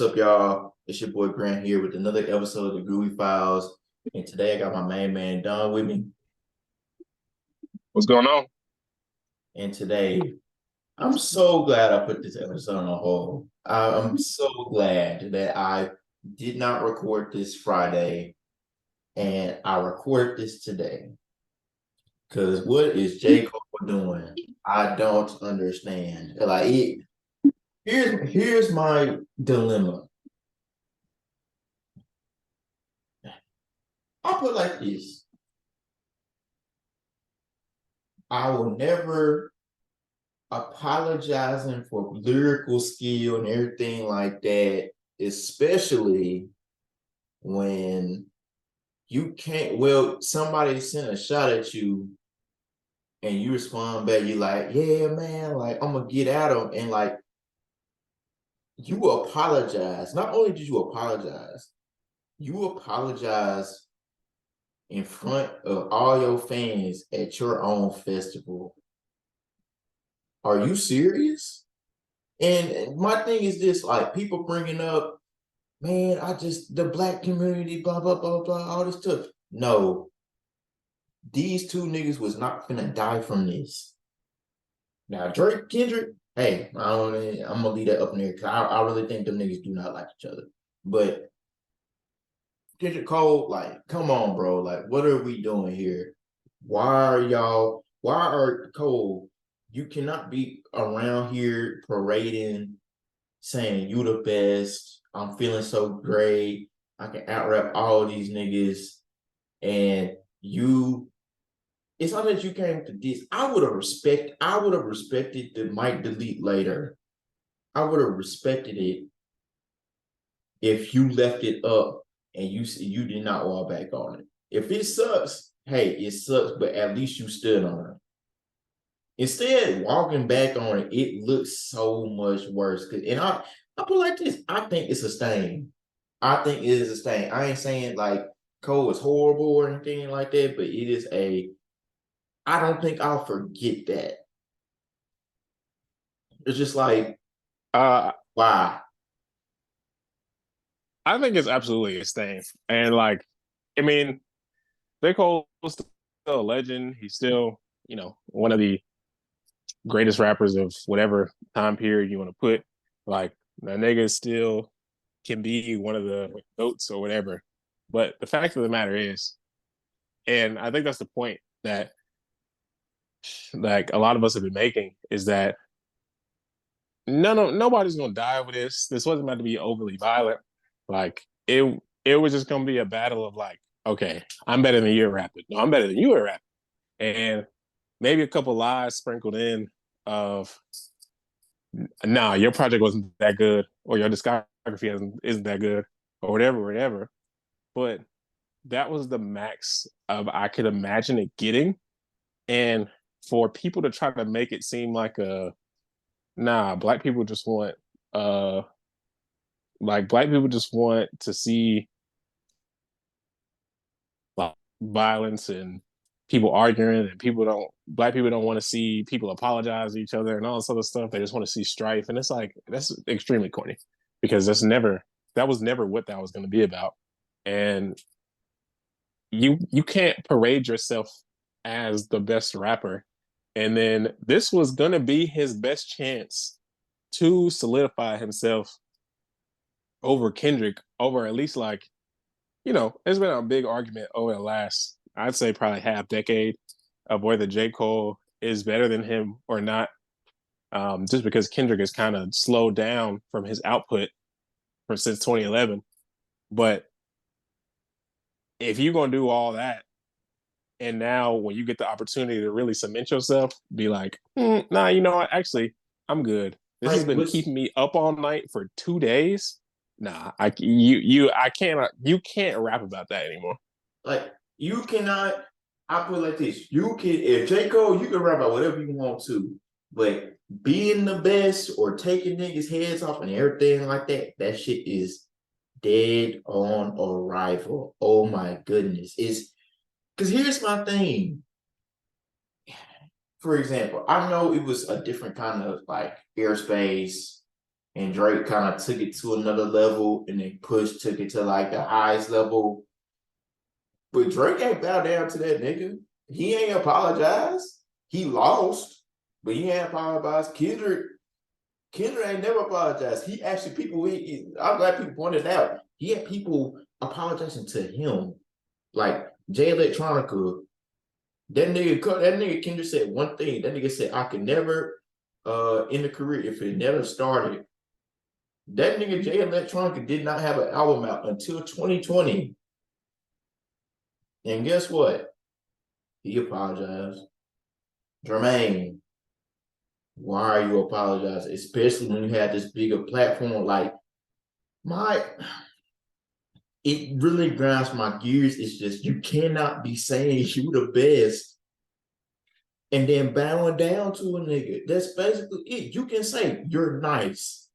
What's up, y'all? It's your boy Grant here with another episode of the Groovy Files. And today I got my main man Don with me. What's going on? And today I'm so glad I put this episode on hold. I'm so glad that I did not record this Friday and I recorded this today. Because what is J. Cole doing? I don't understand. Here's my dilemma. I'll put it like this. I will never apologizing for lyrical skill and everything like that, especially when you can't, well, somebody sent a shot at you and you respond back, you like, yeah, man, like I'm gonna get at him. And like you apologize. Not only did you apologize in front of all your fans at your own festival. Are you serious? And my thing is this, like people bringing up, man, the black community, blah, blah, blah, blah, all this stuff. No, these two niggas was not finna die from this. Now, Drake, Kendrick, hey, I'm gonna leave that up in there because I really think them niggas do not like each other. But Kendrick Cole, like, come on, bro. Like, what are we doing here? Why are Cole, you cannot be around here parading saying you the best. I'm feeling so great. I can out rap all these niggas. And it's not that you came to this. I would have respected the mic delete later. I would have respected it if you left it up and you did not walk back on it. If it sucks, hey, it sucks, but at least you stood on it. Instead, walking back on it, it looks so much worse. I put it like this. I think it's a stain. I think it is a stain. I ain't saying like Cole is horrible or anything like that, but it is I don't think I'll forget that. It's just like, Uh, why? I think it's absolutely a stain. And like, I mean, J. Cole's still a legend. He's still, one of the greatest rappers of whatever time period you want to put. Like, the nigga still can be one of the goats or whatever. But the fact of the matter is, and I think that's the point that like a lot of us have been making, is that nobody's gonna die over this. This wasn't meant to be overly violent. Like it was just gonna be a battle of like, okay, I'm better than you at rapping. No, I'm better than you at rapping. And maybe a couple lies sprinkled in of nah, your project wasn't that good, or your discography isn't that good, or whatever, whatever. But that was the max of I could imagine it getting. And for people to try to make it seem like a nah, uh black people just want to see like violence and people arguing, and black people don't want to see people apologize to each other and all this other stuff. They just want to see strife. And it's like that's extremely corny because that was never what that was going to be about. And you can't parade yourself as the best rapper. And then this was going to be his best chance to solidify himself over Kendrick, over at least like, there's been a big argument over the last, I'd say probably half decade of whether J. Cole is better than him or not. Just because Kendrick has kind of slowed down from his output since 2011. But if you're going to do all that, and now when you get the opportunity to really cement yourself, be like, nah, you know what? Actually, I'm good. This has Like, been keeping me up all night for 2 days. Nah, you can't rap about that anymore. like you cannot. I put it like this: you can, if J Cole, you can rap about whatever you want to, but being the best or taking niggas' heads off and everything like that, that shit is dead on arrival. Oh my goodness. It's because here's my thing. For example, I know it was a different kind of like airspace and Drake kind of took it to another level, and then Push took it to like the highest level. But Drake ain't bow down to that nigga. He ain't apologized. He lost, but he ain't apologized. Kendrick ain't never apologized. He actually I'm glad people pointed out. He had people apologizing to him, like Jay Electronica. That nigga Kendrick said one thing. That nigga said I could never end a career if it never started. That nigga Jay Electronica did not have an album out until 2020. And guess what? He apologized. Jermaine, why are you apologizing? Especially when you had this bigger platform. Like it really grinds my gears. It's just you cannot be saying you the best and then bowing down to a nigga. That's basically it. You can say you're nice,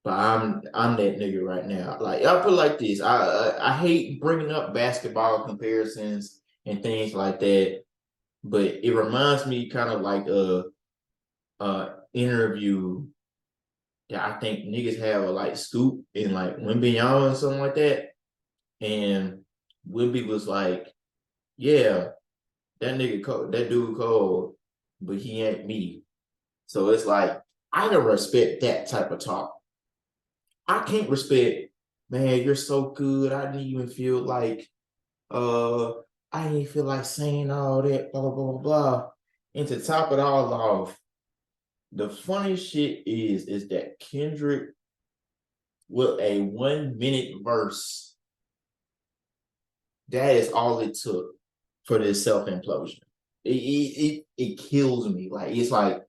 but I'm that nigga right now. Like I put it like this. I hate bringing up basketball comparisons and things like that, but it reminds me kind of like interview that I think niggas have a like Scoop and like Wimby and something like that. And Wimby was like, yeah, that dude cold, but he ain't me. So it's like I don't respect that type of talk. I can't respect, man, you're so good. I didn't even feel like uh I didn't feel like saying all that, blah blah blah blah. And to top it all off, the funny shit is that Kendrick with a 1 minute verse, that is all it took for this self implosion. It kills me. Like it's like,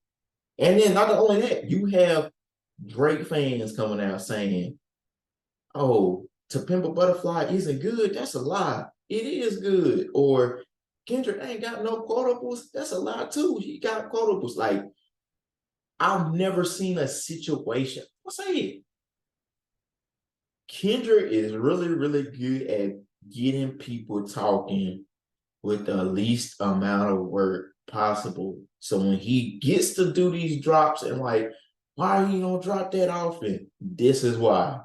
and then not only that, you have Drake fans coming out saying, "Oh, To Pimp a Butterfly isn't good. That's a lie. It is good." Or Kendrick ain't got no quotables. That's a lie too. He got quotables. Like I've never seen a situation. I'll say it. Kendrick is really, really good at getting people talking with the least amount of work possible. So when he gets to do these drops and like, why are you gonna drop that often? This is why.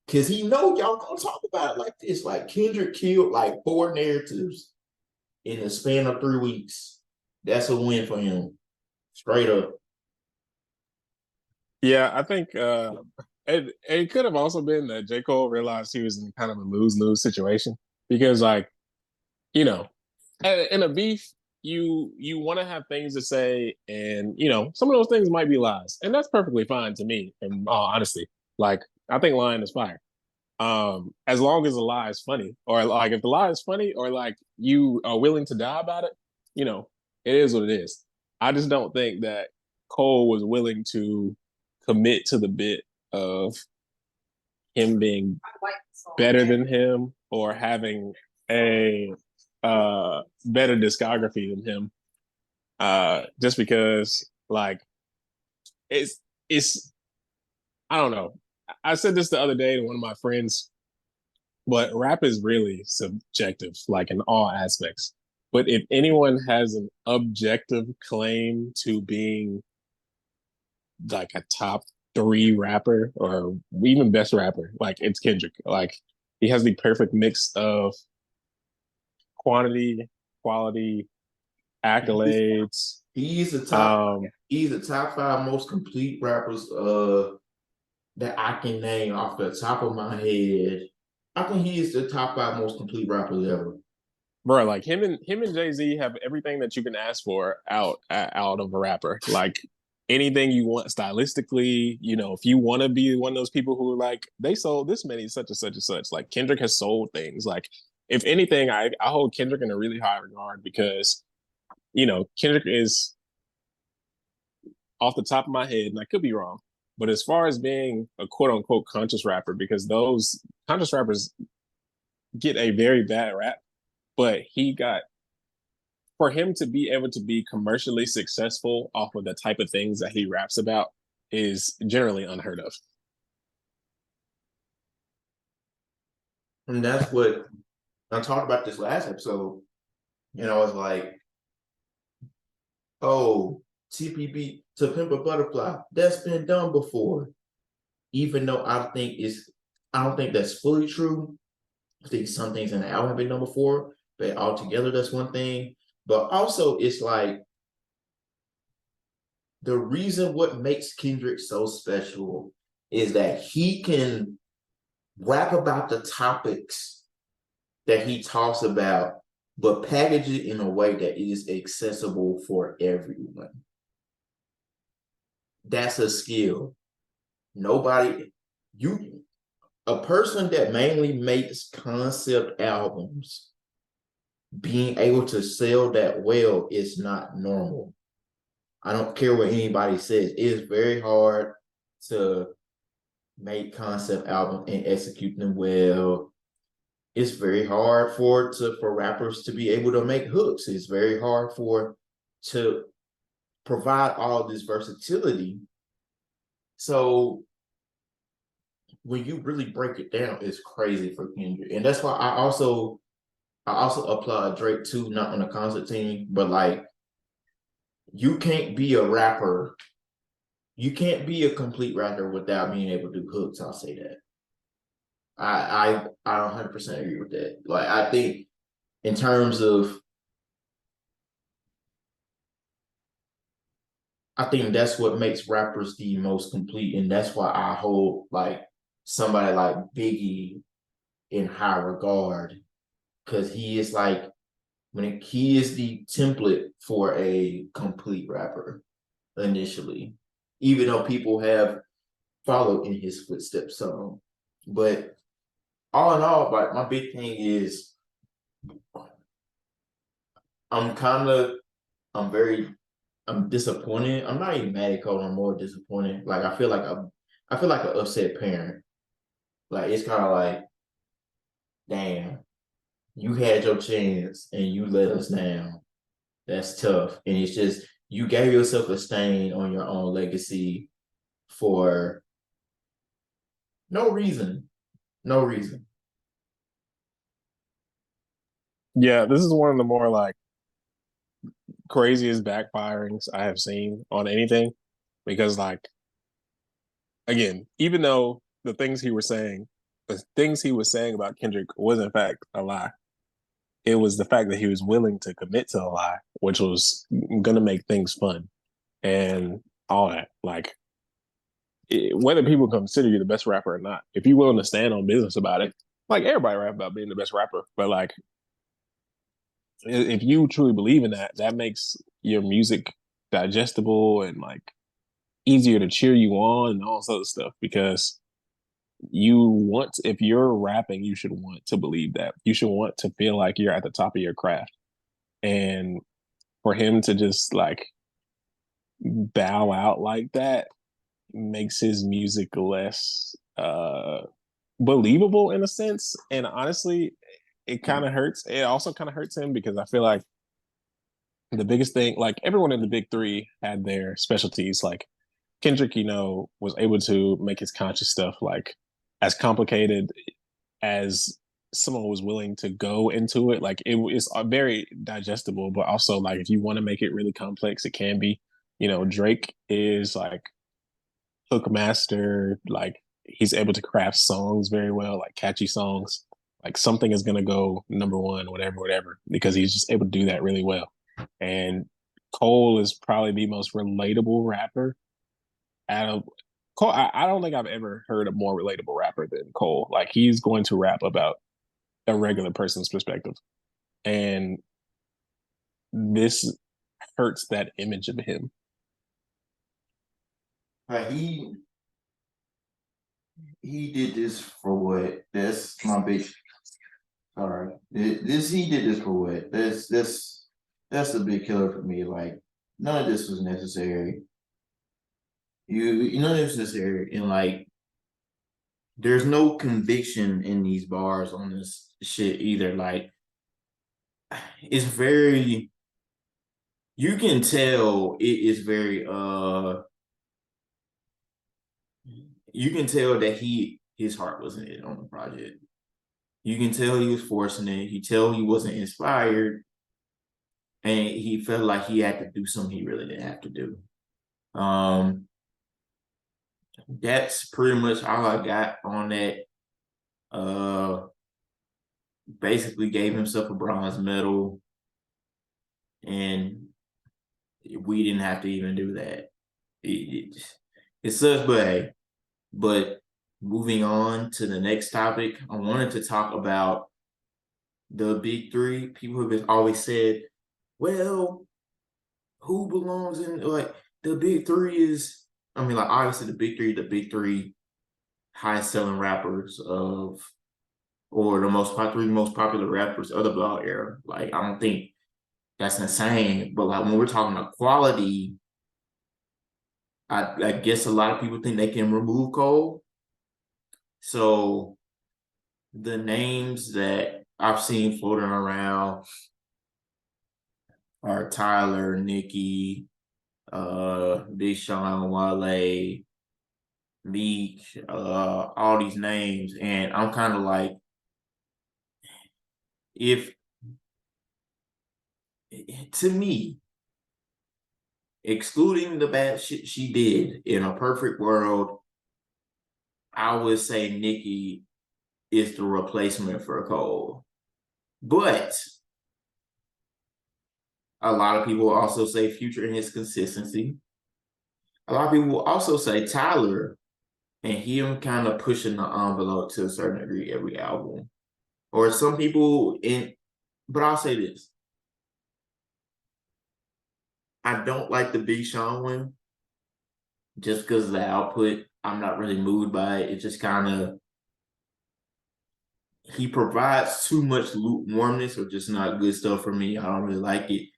Cause he know y'all gonna talk about it like this. Like Kendrick killed like 4 narratives in the span of 3 weeks. That's a win for him. Straight up. Yeah, I think it could have also been that J. Cole realized he was in kind of a lose-lose situation because like, you know, in a beef, you want to have things to say, and some of those things might be lies, and that's perfectly fine to me. In all honesty, like I think lying is fire. As long as the lie is funny, or like if the lie is funny, or like you are willing to die about it, you know, it is what it is. I just don't think that Cole was willing to commit to the bit of him being better than him or having a better discography than him. Just because like it's I don't know. I said this the other day to one of my friends, but rap is really subjective, like in all aspects. But if anyone has an objective claim to being like a top 3 rapper or even best rapper, like it's Kendrick. Like he has the perfect mix of quantity, quality, accolades. He's the top. He's the top 5 most complete rappers that I can name off the top of my head. I think he is the top 5 most complete rappers ever. Bro, like him and Jay-Z have everything that you can ask for out of a rapper. Like anything you want stylistically, if you want to be one of those people who are like, they sold this many such and such and such. Like Kendrick has sold things. Like if anything, I hold Kendrick in a really high regard because, Kendrick is off the top of my head, and I could be wrong, but as far as being a quote unquote conscious rapper, because those conscious rappers get a very bad rap, but for him to be able to be commercially successful off of the type of things that he raps about is generally unheard of. And that's what I talked about this last episode. I was like, oh, TPB, To Pimp a Butterfly. That's been done before. Even though I don't think that's fully true. I think some things in the album have been done before, but altogether that's one thing. But also, it's like the reason what makes Kendrick so special is that he can rap about the topics that he talks about, but package it in a way that is accessible for everyone. That's a skill. Nobody, you, a person that mainly makes concept albums, being able to sell that well is not normal. I don't care what anybody says. It is very hard to make concept albums and execute them well. It's very hard for rappers to be able to make hooks. It's very hard for to provide all this versatility. So when you really break it down, it's crazy for Kendrick. And that's why I also applaud Drake too, not on the concert team, but like you can't be a rapper. You can't be a complete rapper without being able to do hooks. I'll say that. I 100% agree with that. Like I think in terms of, I think that's what makes rappers the most complete, and that's why I hold like somebody like Biggie in high regard because he is like he is the template for a complete rapper initially, even though people have followed in his footsteps some. But all in all, like my big thing is I'm kind of I'm very I'm disappointed. I'm not even mad at Cole. I'm more disappointed. Like I feel like an upset parent. Like it's kind of like, damn, you had your chance and you let us down. That's tough. And it's just you gave yourself a stain on your own legacy for no reason. No reason. Yeah, this is one of the more like craziest backfirings I have seen on anything because like again, even though the things he was saying about Kendrick was in fact a lie, it was the fact that he was willing to commit to a lie, which was gonna make things fun and all that. Like whether people consider you the best rapper or not, if you're willing to stand on business about it, like everybody rap about being the best rapper, but like if you truly believe in that, that makes your music digestible and like easier to cheer you on and all this other stuff because if you're rapping, you should want to believe that. You should want to feel like you're at the top of your craft. And for him to just like bow out like that makes his music less believable in a sense. And honestly, it kind of hurts. It also kind of hurts him because I feel like the biggest thing, like everyone in the big three had their specialties. Like Kendrick, was able to make his conscious stuff like as complicated as someone was willing to go into it. Like it is very digestible, but also like if you want to make it really complex, it can be. Drake is like hook master, like he's able to craft songs very well, like catchy songs. Like something is gonna go number one, whatever, whatever, because he's just able to do that really well. And Cole is probably the most relatable rapper out of Cole. I don't think I've ever heard a more relatable rapper than Cole. Like he's going to rap about a regular person's perspective. And this hurts that image of him. Like he did this for what? That's my big. All right, this he did this for what? That's the big killer for me. Like none of this was necessary. None of this was necessary, and like there's no conviction in these bars on this shit either. Like it's very, you can tell it is very you can tell that his heart wasn't in it on the project. You can tell he was forcing it. You tell he wasn't inspired, and he felt like he had to do something he really didn't have to do. Um, that's pretty much all I got on that. Uh, basically gave himself a bronze medal, and we didn't have to even do that. It sucks, but hey. But moving on to the next topic, I wanted to talk about the big three. People have always said, well, who belongs in like the big three is I mean, like obviously the big three highest selling rappers of or the most popular rappers of the block era. Like I don't think that's insane. But like when we're talking about quality, I guess a lot of people think they can remove Cole. So the names that I've seen floating around are Tyler, Nicki, Big Sean, Wale, Meek, all these names, and I'm kind of like, if to me, excluding the bad shit she did in a perfect world, I would say Nicki is the replacement for Cole. But a lot of people also say Future in his consistency. A lot of people will also say Tyler and him kind of pushing the envelope to a certain degree every album. Or some people in, but I'll say this: I don't like the Big Sean one just because of the output. I'm not really moved by it. It just kind of he provides too much lukewarmness or just not good stuff for me. I don't really like it.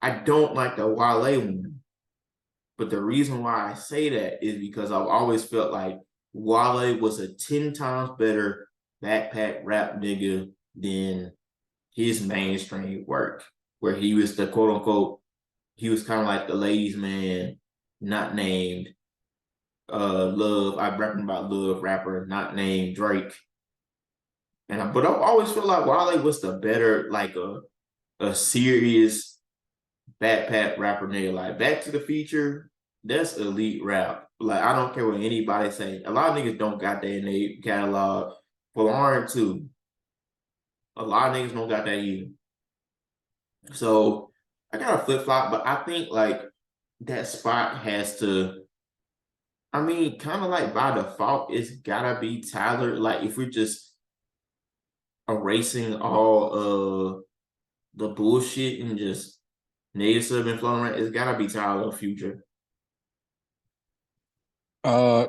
I don't like the Wale one, but the reason why I say that is because I've always felt like Wale was a 10 times better backpack rap nigga than his mainstream work, where he was the quote unquote, he was kind of like the ladies' man, not named Love. I'm rapping about Love rapper, not named Drake. But I've always felt like Wale was the better, like a serious backpack rapper nigga. Like Back to the Future, that's elite rap. Like I don't care what anybody say. A lot of niggas don't got that in their catalog. For too. A lot of niggas don't got that either. So I got a flip flop, but I think like that spot has to. I mean, kind of like by default, it's gotta be Tyler. Like if we're just erasing all the bullshit and just niggas that have been flowing around, it's gotta be Tyler Future. Uh,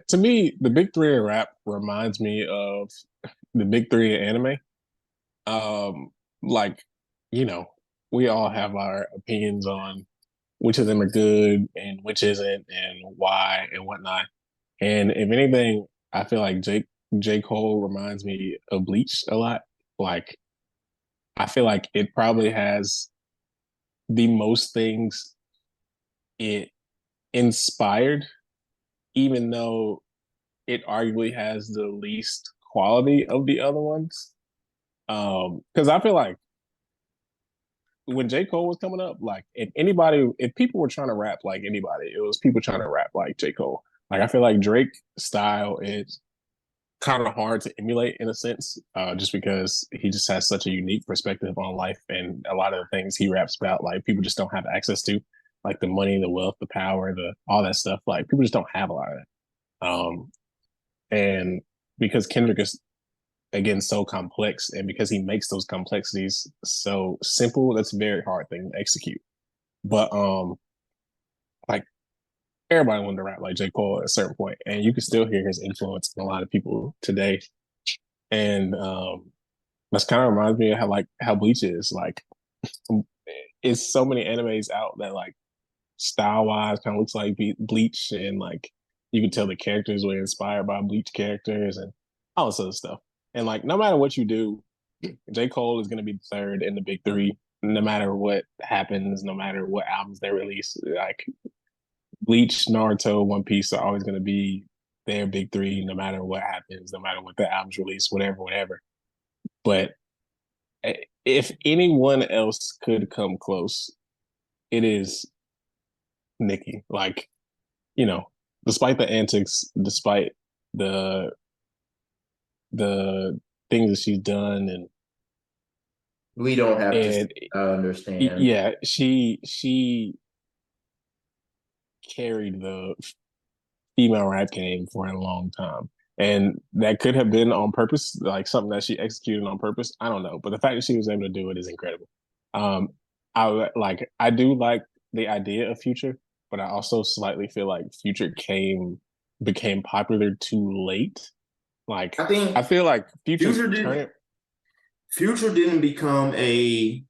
to me, the big three of rap reminds me of the big three of anime. Um, like, you know, we all have our opinions on which of them are good and which isn't, and why and whatnot. And if anything, I feel like J. Cole reminds me of Bleach a lot. Like, I feel like it probably has the most things it inspired, even though it arguably has the least quality of the other ones. Because I feel like when J. Cole was coming up, like if people were trying to rap like anybody, it was people trying to rap like J. Cole. Like I feel like Drake style is kind of hard to emulate in a sense, just because he just has such a unique perspective on life and a lot of the things he raps about, like people just don't have access to, like the money, the wealth, the power, the all that stuff. Like people just don't have a lot of that. And because Kendrick is again so complex, and because he makes those complexities so simple, that's a very hard thing to execute. But like everybody wanted to rap like J. Cole at a certain point, and you can still hear his influence in a lot of people today. And that's kind of reminds me of how Bleach is. Like it's so many animes out that like style wise kind of looks like Bleach, and like you can tell the characters were inspired by Bleach characters and all this other stuff. And like no matter what you do, J. Cole is going to be the third in the big three, no matter what happens, no matter what albums they release. Like Bleach, Naruto, One Piece are always going to be their big three, no matter what happens, no matter what the albums release, whatever, whatever. But if anyone else could come close, it is Nicki. Like, you know, despite the antics, despite the the things that she's done, We don't have to and understand. yeah, she carried the female rap game for a long time. And that could have been on purpose, like something that she executed on purpose. I don't know. But the fact that she was able to do it is incredible. Um, I do like the idea of Future, but I also slightly feel like Future became popular too late. Like I think I feel like Future's Future didn't turning. Future didn't become a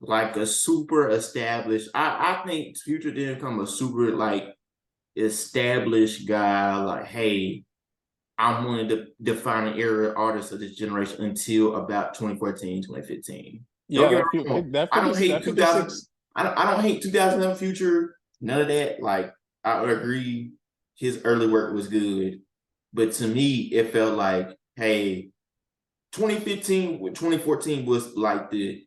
like a super established. I think Future didn't become a super like established guy. Like, hey, I'm one of the defining era artists of this generation until about 2014, 2015. Don't Yeah, get me wrong. that I 50 don't hate that 2000. 56. I don't hate 2011 Future. None of that. Like, I would agree his early work was good. But to me, it felt like, hey, 2015 with 2014 was like the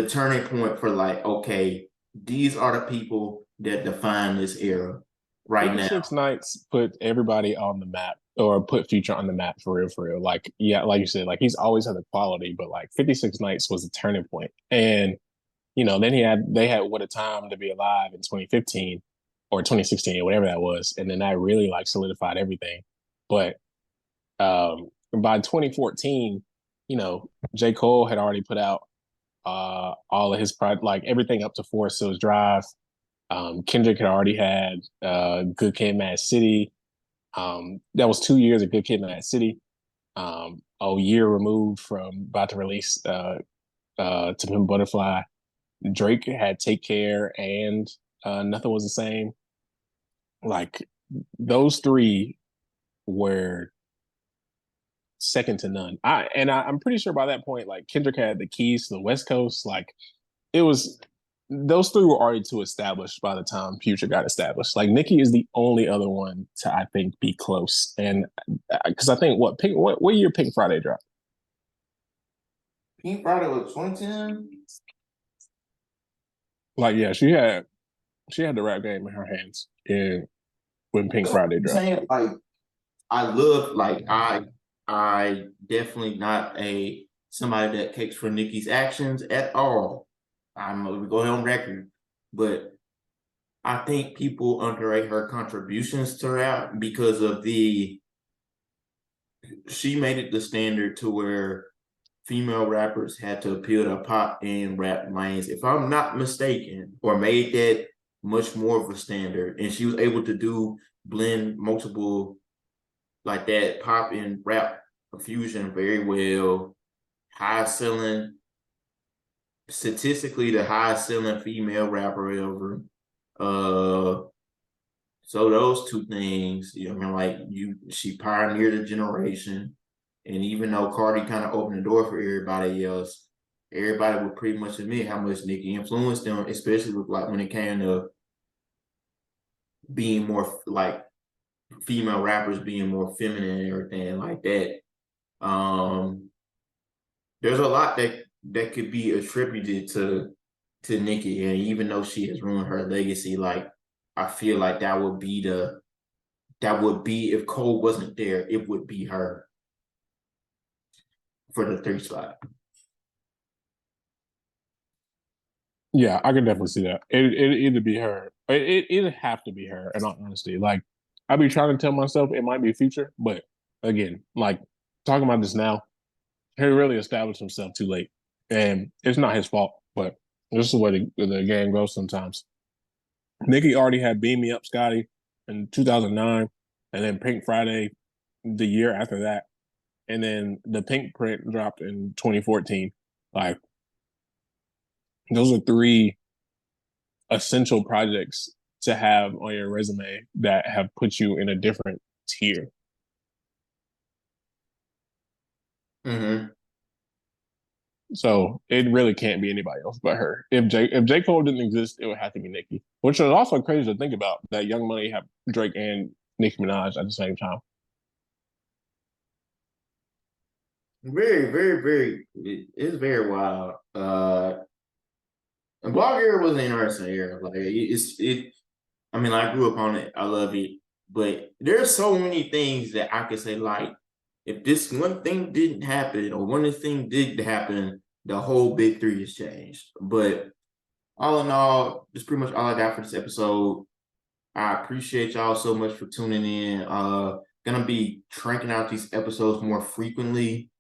turning point for like, okay, these are the people that define this era right now. 56 Nights put everybody on the map or put Future on the map for real, for real. Like, yeah, like you said, like he's always had the quality, but like 56 Nights was a turning point. And, then they had What a Time to Be Alive in 2015 or 2016 or whatever that was. And then that really like solidified everything. But by 2014, J. Cole had already put out all of his like everything up to Forest Hills Drive. Kendrick had already had Good Kid, Mad City. That was 2 years of Good Kid, Mad City. A year removed from about to release To Pimp Butterfly. Drake had Take Care and Nothing Was the Same. Like those three were second to none. I'm pretty sure by that point, like Kendrick had the keys to the West Coast. Like it was those three were already too established by the time Future got established. Like Nicki is the only other one to I think be close, and because I think what year Pink Friday dropped? Pink Friday was 2010. Like yeah, she had the rap game in her hands, and when Pink Friday I'm dropped. saying like I love like I definitely not a somebody that takes for Nicki's actions at all. I'm gonna go ahead on record, but I think people underrate her contributions to rap because of she made it the standard to where female rappers had to appeal to pop and rap lanes, if I'm not mistaken, or made that much more of a standard. And she was able to blend multiple like that pop and rap fusion very well. High selling, statistically, the highest selling female rapper ever. Uh, so those two things, I mean, like she pioneered a generation, and even though Cardi kind of opened the door for everybody else, everybody would pretty much admit how much Nicki influenced them, especially with like when it came to being more like female rappers being more feminine and everything like that. Um, there's a lot that could be attributed to Nicki, and even though she has ruined her legacy, like I feel like that would be if Cole wasn't there, it would be her for the three spot. Yeah, I can definitely see that. It either be her. It'd have to be her. In all honesty, like I be trying to tell myself it might be Future, but again, like talking about this now, he really established himself too late, and it's not his fault. But this is the way the game goes sometimes. Nicki already had "Beam Me Up, Scotty" in 2009, and then Pink Friday the year after that, and then the Pink Print dropped in 2014. Like those are three essential projects to have on your resume that have put you in a different tier. Mm-hmm. So it really can't be anybody else but her. If J. Cole didn't exist, it would have to be Nicki. Which is also crazy to think about that Young Money have Drake and Nicki Minaj at the same time. Very, very, very. It's very wild. And Blog era was an interesting era. Like it. I mean, I grew up on it. I love it. But there's so many things that I could say, like, if this one thing didn't happen or one thing did happen, the whole big three has changed. But all in all, that's pretty much all I got for this episode. I appreciate y'all so much for tuning in. Gonna be cranking out these episodes more frequently.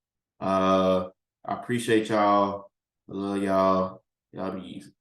I appreciate y'all. I love y'all. Y'all be easy.